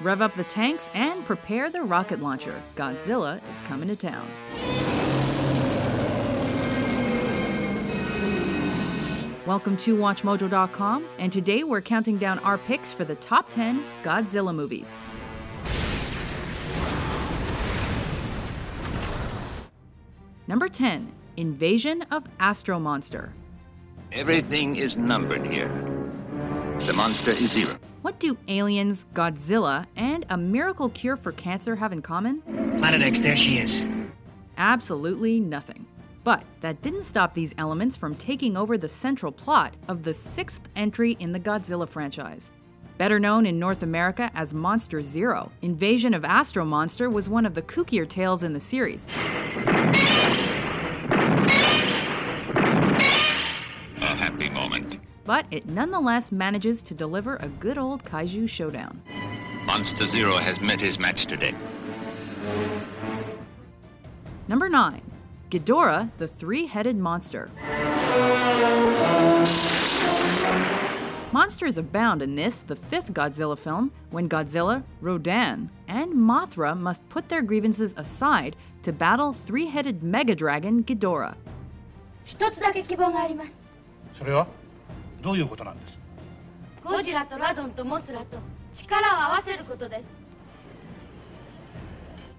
Rev up the tanks and prepare the rocket launcher. Godzilla is coming to town. Welcome to WatchMojo.com, and today we're counting down our picks for the top 10 Godzilla movies. Number 10, Invasion of Astro Monster. Everything is numbered here. The monster is 0. What do aliens, Godzilla, and a miracle cure for cancer have in common? Planet X, there she is. Absolutely nothing. But that didn't stop these elements from taking over the central plot of the 6th entry in the Godzilla franchise. Better known in North America as Monster Zero, Invasion of Astro Monster was one of the kookier tales in the series. A happy moment. But it nonetheless manages to deliver a good old kaiju showdown. Monster Zero has met his match today. Number 9. Ghidorah, the three-headed monster. Monsters abound in this, the 5th Godzilla film, when Godzilla, Rodan, and Mothra must put their grievances aside to battle three-headed mega-dragon Ghidorah. 一つだけ希望があります。それはどういうことなんです？ゴジラとラドンとモスラと力を合わせることです。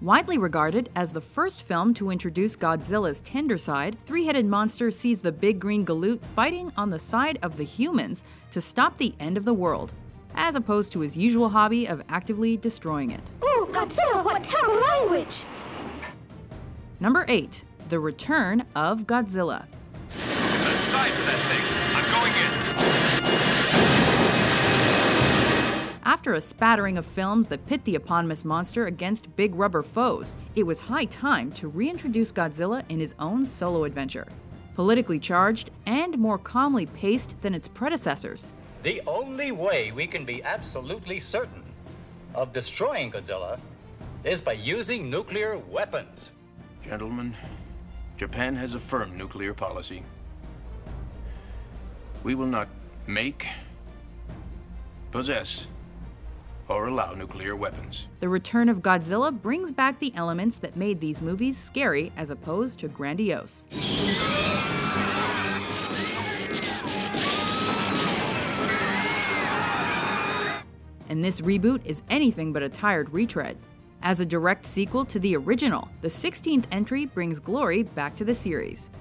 Widely regarded as the first film to introduce Godzilla's tender side, three-headed monster sees the big green galoot fighting on the side of the humans to stop the end of the world, as opposed to his usual hobby of actively destroying it. Oh, Godzilla, what terrible language! Number 8. The Return of Godzilla. The size of that thing! I'm going in! After a spattering of films that pit the eponymous monster against big rubber foes, it was high time to reintroduce Godzilla in his own solo adventure. Politically charged and more calmly paced than its predecessors, the only way we can be absolutely certain of destroying Godzilla is by using nuclear weapons. Gentlemen, Japan has a firm nuclear policy. We will not make, possess, or allow nuclear weapons. The Return of Godzilla brings back the elements that made these movies scary as opposed to grandiose. And this reboot is anything but a tired retread. As a direct sequel to the original, the 16th entry brings glory back to the series.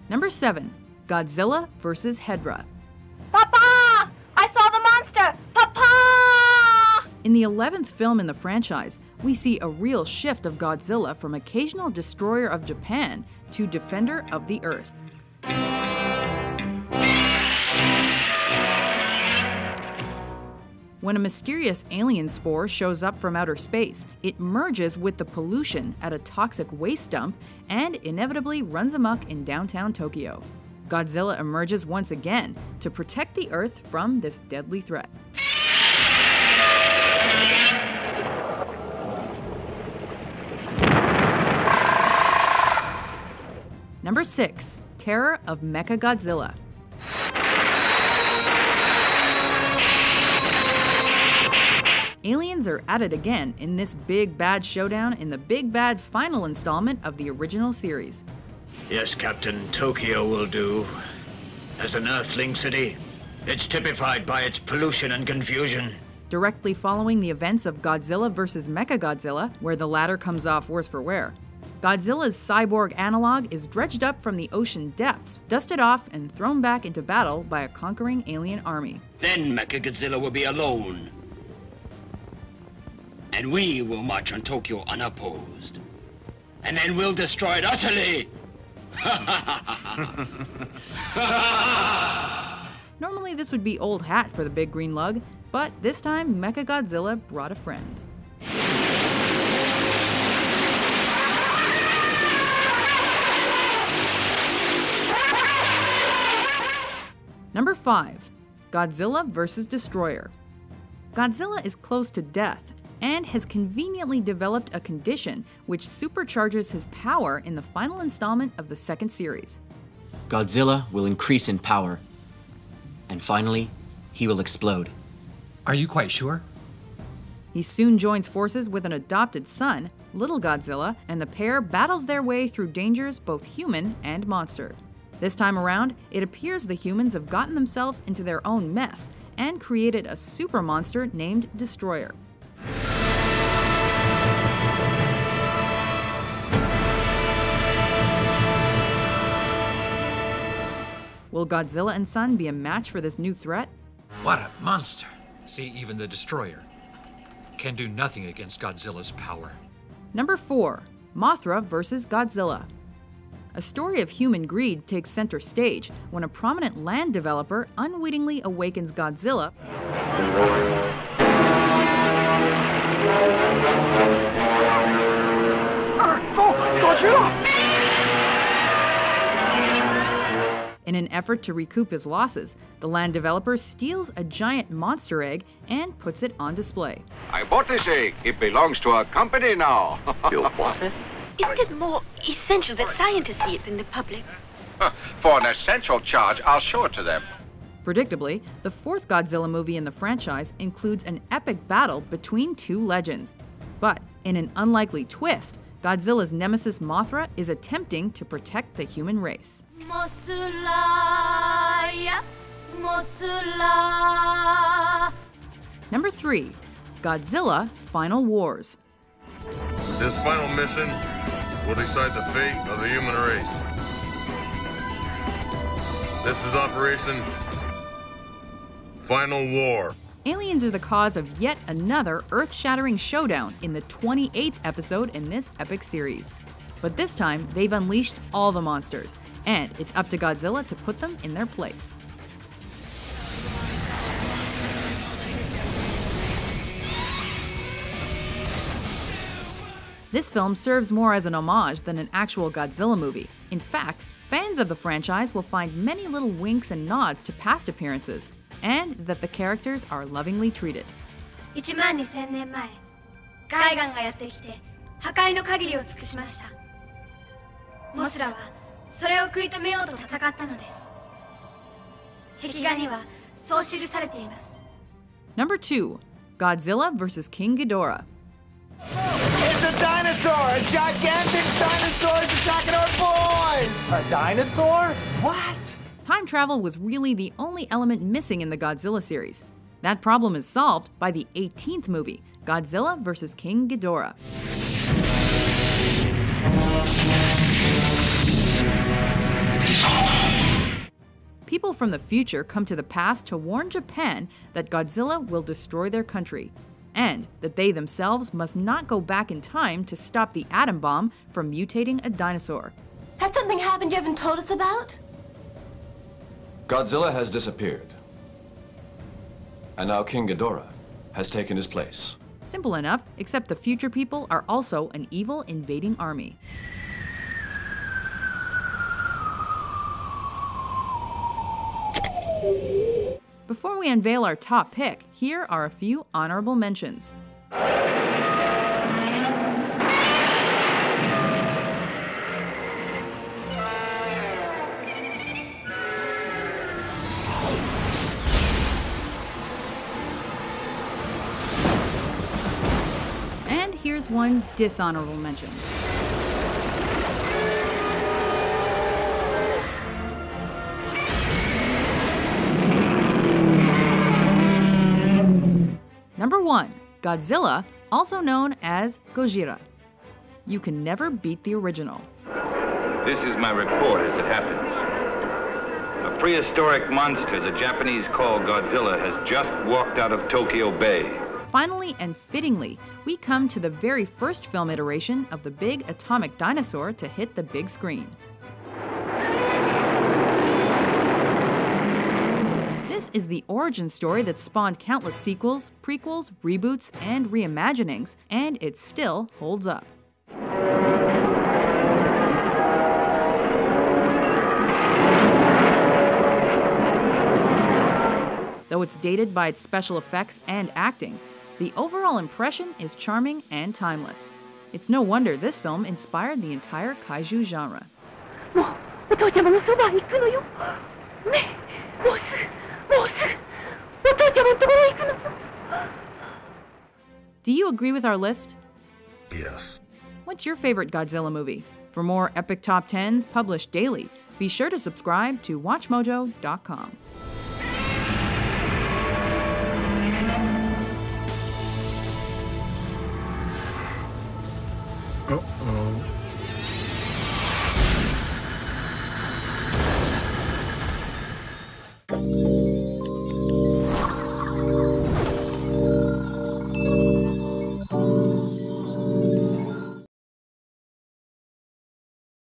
Number 7. Godzilla vs. Hedorah. Papa! I saw the monster! Papa! In the 11th film in the franchise, we see a real shift of Godzilla from occasional destroyer of Japan to defender of the Earth. When a mysterious alien spore shows up from outer space, it merges with the pollution at a toxic waste dump and inevitably runs amok in downtown Tokyo. Godzilla emerges once again to protect the Earth from this deadly threat. Number 6. Terror of Mechagodzilla. Aliens are at it again in this big bad showdown in the big bad final installment of the original series. Yes, Captain, Tokyo will do. As an Earthling city, it's typified by its pollution and confusion. Directly following the events of Godzilla vs. Mechagodzilla, where the latter comes off worse for wear, Godzilla's cyborg analog is dredged up from the ocean depths, dusted off, and thrown back into battle by a conquering alien army. Then Mechagodzilla will be alone. And we will march on Tokyo unopposed. And then we'll destroy it utterly! Normally this would be old hat for the big green lug, but this time Mechagodzilla brought a friend. Number 5. Godzilla vs. Destroyer. Godzilla is close to death and has conveniently developed a condition which supercharges his power in the final installment of the second series. Godzilla will increase in power. And finally, he will explode. Are you quite sure? He soon joins forces with an adopted son, Little Godzilla, and the pair battles their way through dangers both human and monster. This time around, it appears the humans have gotten themselves into their own mess and created a super monster named Destroyer. Will Godzilla and son be a match for this new threat? What a monster! See, even the Destroyer can do nothing against Godzilla's power. Number 4. Mothra vs. Godzilla. A story of human greed takes center stage when a prominent land developer unwittingly awakens Godzilla in an effort to recoup his losses. The land developer steals a giant monster egg and puts it on display. I bought this egg. It belongs to our company now. You bought it? Isn't it more essential that scientists see it than the public? For an essential charge, I'll show it to them. Predictably, the 4th Godzilla movie in the franchise includes an epic battle between two legends. But in an unlikely twist, Godzilla's nemesis Mothra is attempting to protect the human race. Number 3. Godzilla Final Wars. This final mission will decide the fate of the human race. This is Operation Final War. Aliens are the cause of yet another earth-shattering showdown in the 28th episode in this epic series. But this time, they've unleashed all the monsters, and it's up to Godzilla to put them in their place. This film serves more as an homage than an actual Godzilla movie. In fact, fans of the franchise will find many little winks and nods to past appearances, and that the characters are lovingly treated. 12000年前、ガイガンがやってきて破壊の限りを尽くしました。モスラはそれを食い止めようと戦ったのです。壁画にはそう記されています。Number 2. Godzilla vs. King Ghidorah. It's a dinosaur! A gigantic dinosaur is attacking our boys! A dinosaur? What? Time travel was really the only element missing in the Godzilla series. That problem is solved by the 18th movie, Godzilla vs. King Ghidorah. People from the future come to the past to warn Japan that Godzilla will destroy their country, and that they themselves must not go back in time to stop the atom bomb from mutating a dinosaur. Has something happened you haven't told us about? Godzilla has disappeared. And now King Ghidorah has taken his place. Simple enough, except the future people are also an evil invading army. Before we unveil our top pick, here are a few honorable mentions. And here's one dishonorable mention. Number 1. Godzilla, also known as Gojira. You can never beat the original. This is my report as it happens. A prehistoric monster the Japanese call Godzilla has just walked out of Tokyo Bay. Finally and fittingly, we come to the very first film iteration of the big atomic dinosaur to hit the big screen. This is the origin story that spawned countless sequels, prequels, reboots, and reimaginings, and it still holds up. Though it's dated by its special effects and acting, the overall impression is charming and timeless. It's no wonder this film inspired the entire kaiju genre. お父ちゃまのそばへ行くのよ。ねえ、もうすぐ、お父ちゃまのところへ行くのよ。Do you agree with our list? Yes. What's your favorite Godzilla movie? For more epic top 10s published daily, be sure to subscribe to WatchMojo.com. Uh-oh.